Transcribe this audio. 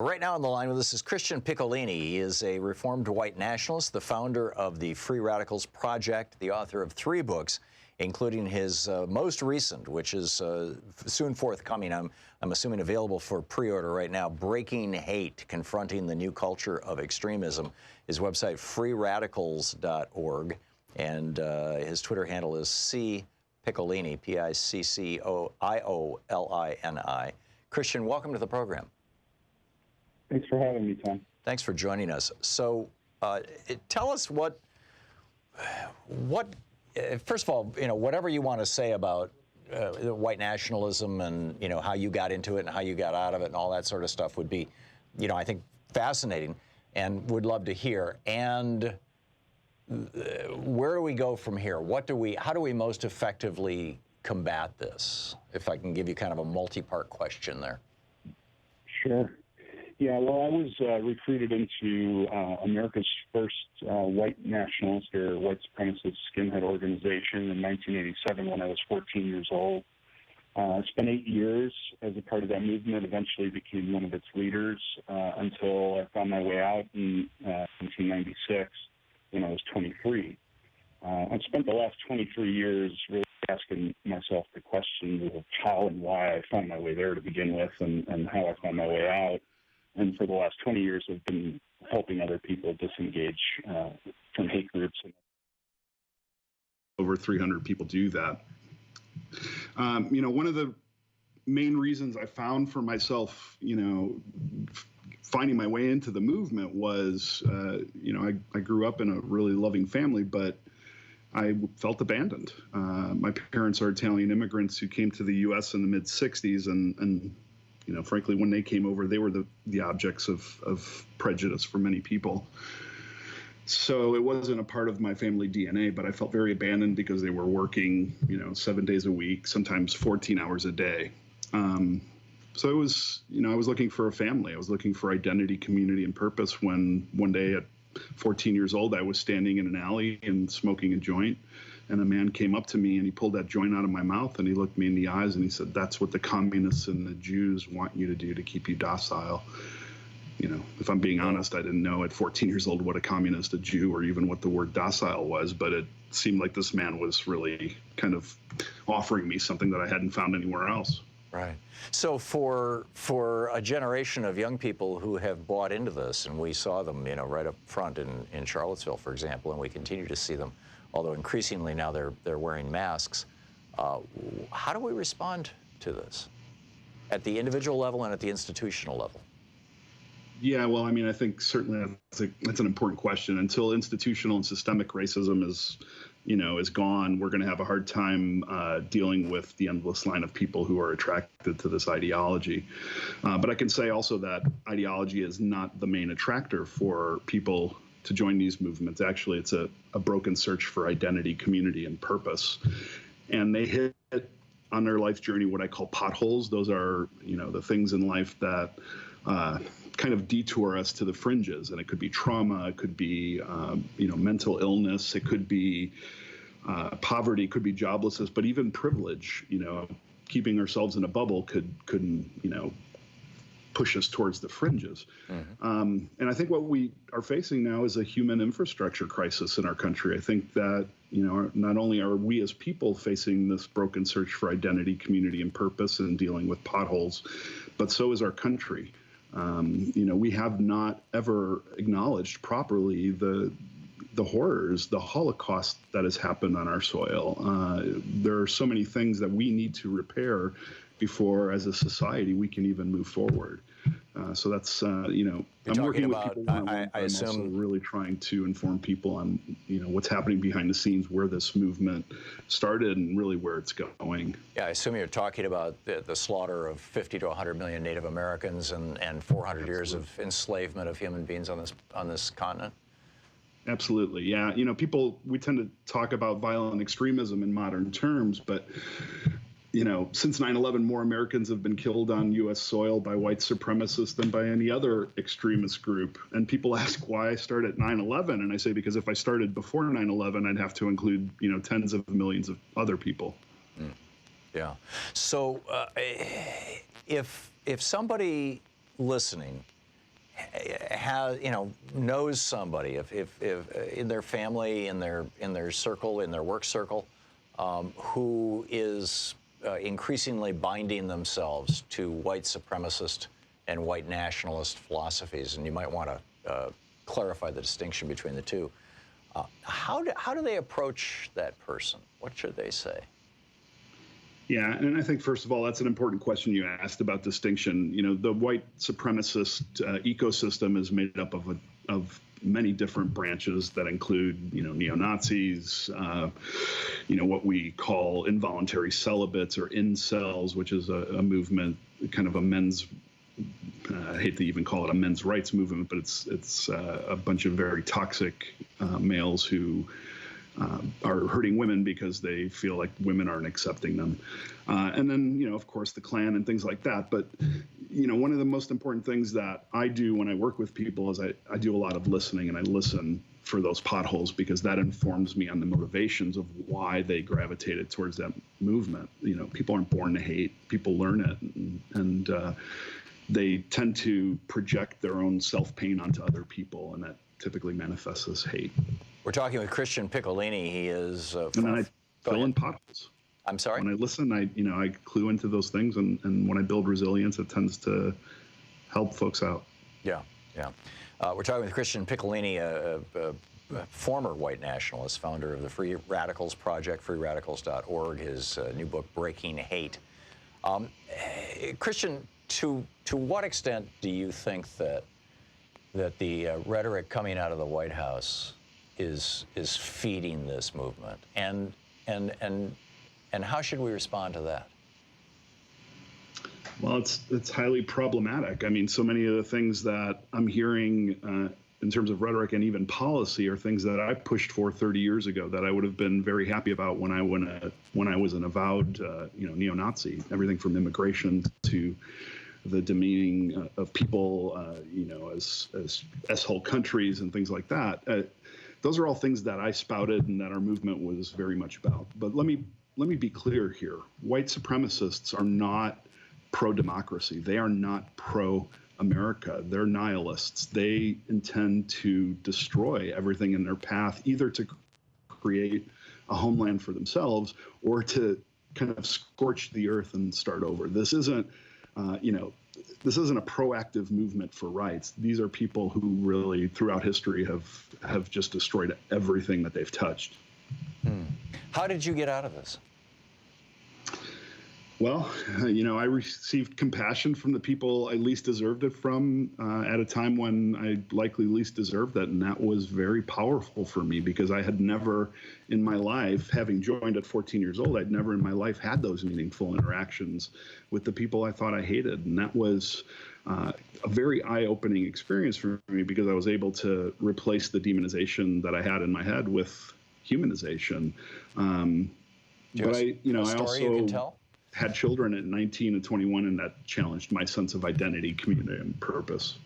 Right now on the line with us is Christian Picciolini. He is a reformed white nationalist, the founder of the Free Radicals Project, the author of 3 books, including his most recent, which is soon forthcoming. I'm assuming available for pre-order right now, Breaking Hate, Confronting the New Culture of Extremism. His website, freeradicals.org, and his Twitter handle is Picciolini, Picciolini. Christian, welcome to the program. Thanks for having me, Tom. Thanks for joining us. So, tell us what, first of all, whatever you want to say about white nationalism and, how you got into it and how you got out of it and all that sort of stuff would be, I think fascinating and would love to hear. And where do we go from here? How do we most effectively combat this? If I can give you kind of a multi-part question there. Sure. Yeah, well, I was recruited into America's first white nationalist or white supremacist skinhead organization in 1987 when I was 14 years old. I spent 8 years as a part of that movement, eventually became one of its leaders until I found my way out in 1996 when I was 23. I've spent the last 23 years really asking myself the questions of how and why I found my way there to begin with and how I found my way out. And for the last 20 years, I've been helping other people disengage from hate groups. Over 300 people do that. One of the main reasons I found for myself, finding my way into the movement was, I grew up in a really loving family, but I felt abandoned. My parents are Italian immigrants who came to the U.S. in the mid-'60s, and frankly, when they came over, they were the objects of prejudice for many people. So it wasn't a part of my family DNA, but I felt very abandoned because they were working, 7 days a week, sometimes 14 hours a day. So it was, I was looking for a family. I was looking for identity, community, and purpose when one day at 14 years old, I was standing in an alley and smoking a joint. And a man came up to me and he pulled that joint out of my mouth and he looked me in the eyes and he said, "That's what the communists and the Jews want you to do to keep you docile." If I'm being honest, I didn't know at 14 years old what a communist, a Jew, or even what the word docile was, but it seemed like this man was really kind of offering me something that I hadn't found anywhere else. Right. So for a generation of young people who have bought into this, and we saw them, right up front in Charlottesville, for example, and we continue to see them, although increasingly now they're wearing masks. How do we respond to this at the individual level and at the institutional level? Yeah, well, I think certainly that's an important question. Until institutional and systemic racism is gone, we're going to have a hard time dealing with the endless line of people who are attracted to this ideology. But I can say also that ideology is not the main attractor for people to join these movements. Actually, it's a broken search for identity, community, and purpose. And they hit on their life journey what I call potholes. Those are, the things in life that kind of detour us to the fringes. And it could be trauma, it could be, mental illness, it could be poverty, it could be joblessness, but even privilege, keeping ourselves in a bubble could push us towards the fringes. Mm-hmm. And I think what we are facing now is a human infrastructure crisis in our country. I think that, not only are we as people facing this broken search for identity, community, and purpose and dealing with potholes, but so is our country. We have not ever acknowledged properly the horrors, the Holocaust that has happened on our soil. There are so many things that we need to repair before, as a society, we can even move forward. So that's, I'm working with people. I assume also really trying to inform people on, what's happening behind the scenes, where this movement started, and really where it's going. Yeah, I assume you're talking about the slaughter of 50 to 100 million Native Americans and 400 years of enslavement of human beings on this continent. Absolutely, yeah. We tend to talk about violent extremism in modern terms, but since 9/11, more Americans have been killed on U.S. soil by white supremacists than by any other extremist group. And people ask why I start at 9/11, and I say because if I started before 9/11, I'd have to include tens of millions of other people. Mm. Yeah. So if somebody listening has, knows somebody, if in their family, in their circle, in their work circle, who is increasingly binding themselves to white supremacist and white nationalist philosophies, and you might want to clarify the distinction between the two. How do they approach that person? What should they say? Yeah, and I think, first of all, that's an important question you asked about distinction. The white supremacist ecosystem is made up of many different branches that include, neo-Nazis, what we call involuntary celibates or incels, which is a movement, kind of a men's, I hate to even call it a men's rights movement, but it's a bunch of very toxic males who are hurting women because they feel like women aren't accepting them. And then, of course, the Klan and things like that. But, one of the most important things that I do when I work with people is I do a lot of listening, and I listen for those potholes because that informs me on the motivations of why they gravitated towards that movement. People aren't born to hate. People learn it. And they tend to project their own self-pain onto other people, and that typically manifests as hate. We're talking with Christian Picciolini. He is and then I fill in potholes. I'm sorry? When I listen, I clue into those things, and when I build resilience, it tends to help folks out. Yeah. We're talking with Christian Picciolini, a former white nationalist, founder of the Free Radicals Project, freeradicals.org, his new book, Breaking Hate. Christian, to what extent do you think that the rhetoric coming out of the White House is feeding this movement, and how should we respond to that? Well, it's highly problematic. I mean, so many of the things that I'm hearing in terms of rhetoric and even policy are things that I pushed for 30 years ago that I would have been very happy about when I was an avowed neo-Nazi. Everything from immigration to the demeaning of people, as S-hole countries and things like that. Those are all things that I spouted and that our movement was very much about. But let me be clear here. White supremacists are not pro-democracy. They are not pro-America. They're nihilists. They intend to destroy everything in their path, either to create a homeland for themselves or to kind of scorch the earth and start over. This isn't this isn't a proactive movement for rights. These are people who really, throughout history, have just destroyed everything that they've touched. How did you get out of this? Well, I received compassion from the people I least deserved it from at a time when I likely least deserved it. And that was very powerful for me because I had never in my life, having joined at 14 years old, I'd never in my life had those meaningful interactions with the people I thought I hated. And that was a very eye-opening experience for me because I was able to replace the demonization that I had in my head with humanization. But I also you can tell? Had children at 19 and 21, and that challenged my sense of identity, community, and purpose.